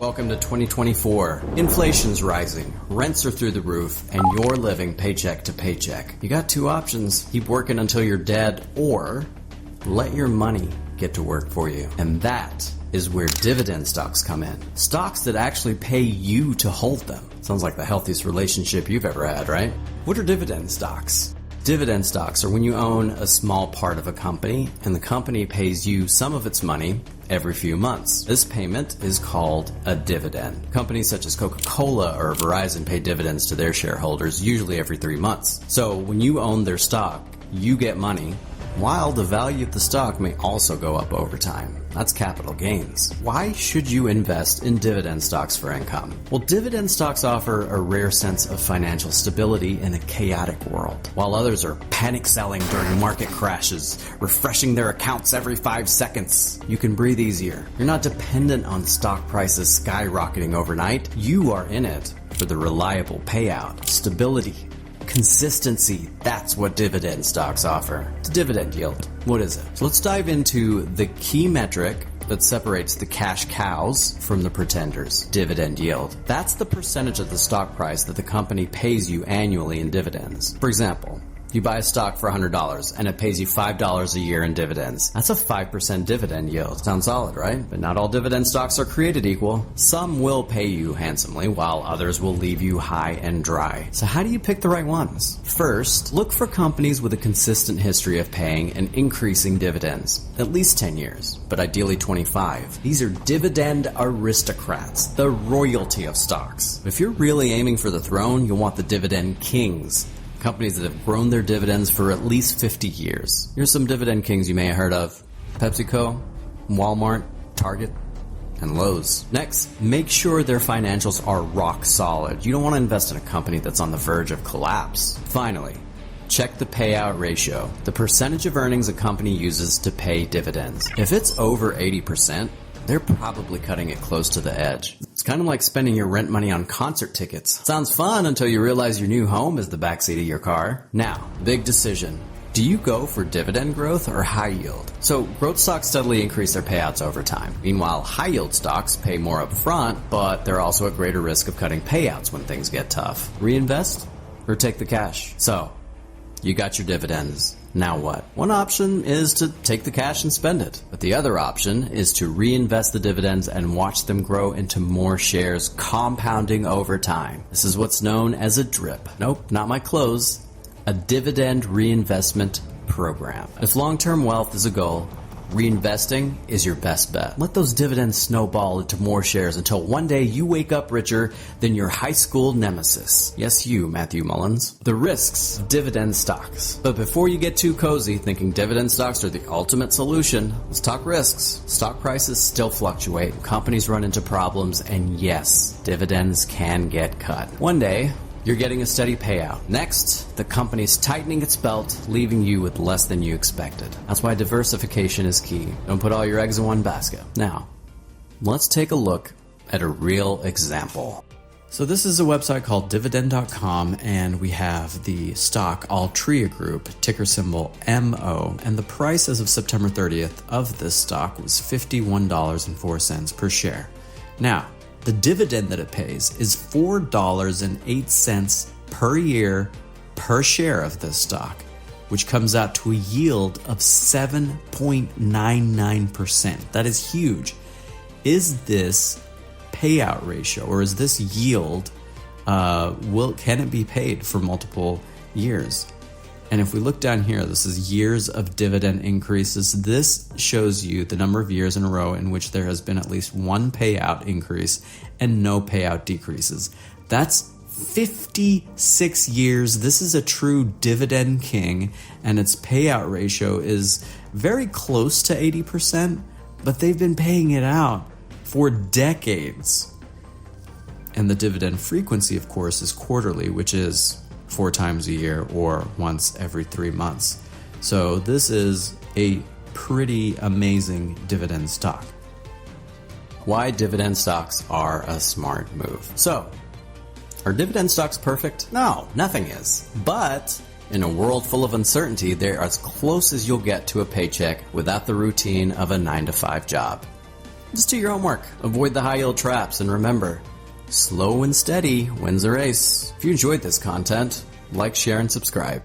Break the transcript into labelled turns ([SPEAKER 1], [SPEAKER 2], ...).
[SPEAKER 1] Welcome to 2024. Inflation's rising, rents are through the roof, and you're living paycheck to paycheck. You got two options: keep working until you're dead, or let your money get to work for you. And that is where dividend stocks come in. Stocks that actually pay you to hold them. Sounds like the healthiest relationship you've ever had, right? What are dividend stocks? Dividend stocks are when you own a small part of a company and the company pays you some of its money every few months. This payment is called a dividend. Companies such as Coca-Cola or Verizon pay dividends to their shareholders usually every 3 months. So when you own their stock, you get money, while the value of the stock may also go up over time. That's capital gains. Why should you invest in dividend stocks for income? Well, dividend stocks offer a rare sense of financial stability in a chaotic world. While others are panic selling during market crashes, refreshing their accounts every 5 seconds, you can breathe easier. You're not dependent on stock prices skyrocketing overnight. You are in it for the reliable payout, stability, consistency. That's what dividend stocks offer. It's a dividend yield. What is it? So let's dive into the key metric that separates the cash cows from the pretenders. Dividend yield. That's the percentage of the stock price that the company pays you annually in dividends. For example, you buy a stock for $100 and it pays you $5 a year in dividends. That's a 5% dividend yield. Sounds solid, right? But not all dividend stocks are created equal. Some will pay you handsomely, while others will leave you high and dry. So how do you pick the right ones? First, look for companies with a consistent history of paying and increasing dividends. At least 10 years, but ideally 25. These are dividend aristocrats, the royalty of stocks. If you're really aiming for the throne, you'll want the dividend kings. Companies that have grown their dividends for at least 50 years. Here's some dividend kings you may have heard of: PepsiCo, Walmart, Target, and Lowe's. Next, make sure their financials are rock solid. You don't want to invest in a company that's on the verge of collapse. Finally, check the payout ratio, the percentage of earnings a company uses to pay dividends. If it's over 80%, they're probably cutting it close to the edge. It's kind of like spending your rent money on concert tickets. Sounds fun until you realize your new home is the backseat of your car. Now, big decision. Do you go for dividend growth or high yield? So, growth stocks steadily increase their payouts over time. Meanwhile, high yield stocks pay more up front, but they're also at greater risk of cutting payouts when things get tough. Reinvest or take the cash? So, you got your dividends. Now what? One option is to take the cash and spend it, but the other option is to reinvest the dividends and watch them grow into more shares, compounding over time. This is what's known as a DRIP. Nope, not my clothes. A dividend reinvestment program. If long-term wealth is a goal, reinvesting is your best bet. Let those dividends snowball into more shares until one day you wake up richer than your high school nemesis. Yes, you, Matthew Mullins. The risks of dividend stocks. But before you get too cozy thinking dividend stocks are the ultimate solution, let's talk risks. Stock prices still fluctuate, companies run into problems, and yes, dividends can get cut. One day, you're getting a steady payout. Next, the company's tightening its belt, leaving you with less than you expected. That's why diversification is key. Don't put all your eggs in one basket. Now, let's take a look at a real example. So this is a website called Dividend.com, and we have the stock Altria Group, ticker symbol MO, and the price as of September 30th of this stock was $51.04 per share. Now, the dividend that it pays is $4.08 per year per share of this stock, which comes out to a yield of 7.99%. That is huge. Is this payout ratio, or is this yield, can it be paid for multiple years? And if we look down here, this is years of dividend increases. This shows you the number of years in a row in which there has been at least one payout increase and no payout decreases. That's 56 years. This is a true dividend king, and its payout ratio is very close to 80%, but they've been paying it out for decades. And the dividend frequency, of course, is quarterly, which is 4 times a year or once every 3 months. So this is a pretty amazing dividend stock. Why dividend stocks are a smart move. So, are dividend stocks perfect? No, nothing is. But in a world full of uncertainty, they're as close as you'll get to a paycheck without the routine of a 9-to-5 job. Just do your homework, avoid the high yield traps, and remember, slow and steady wins the race. If you enjoyed this content, like, share, and subscribe.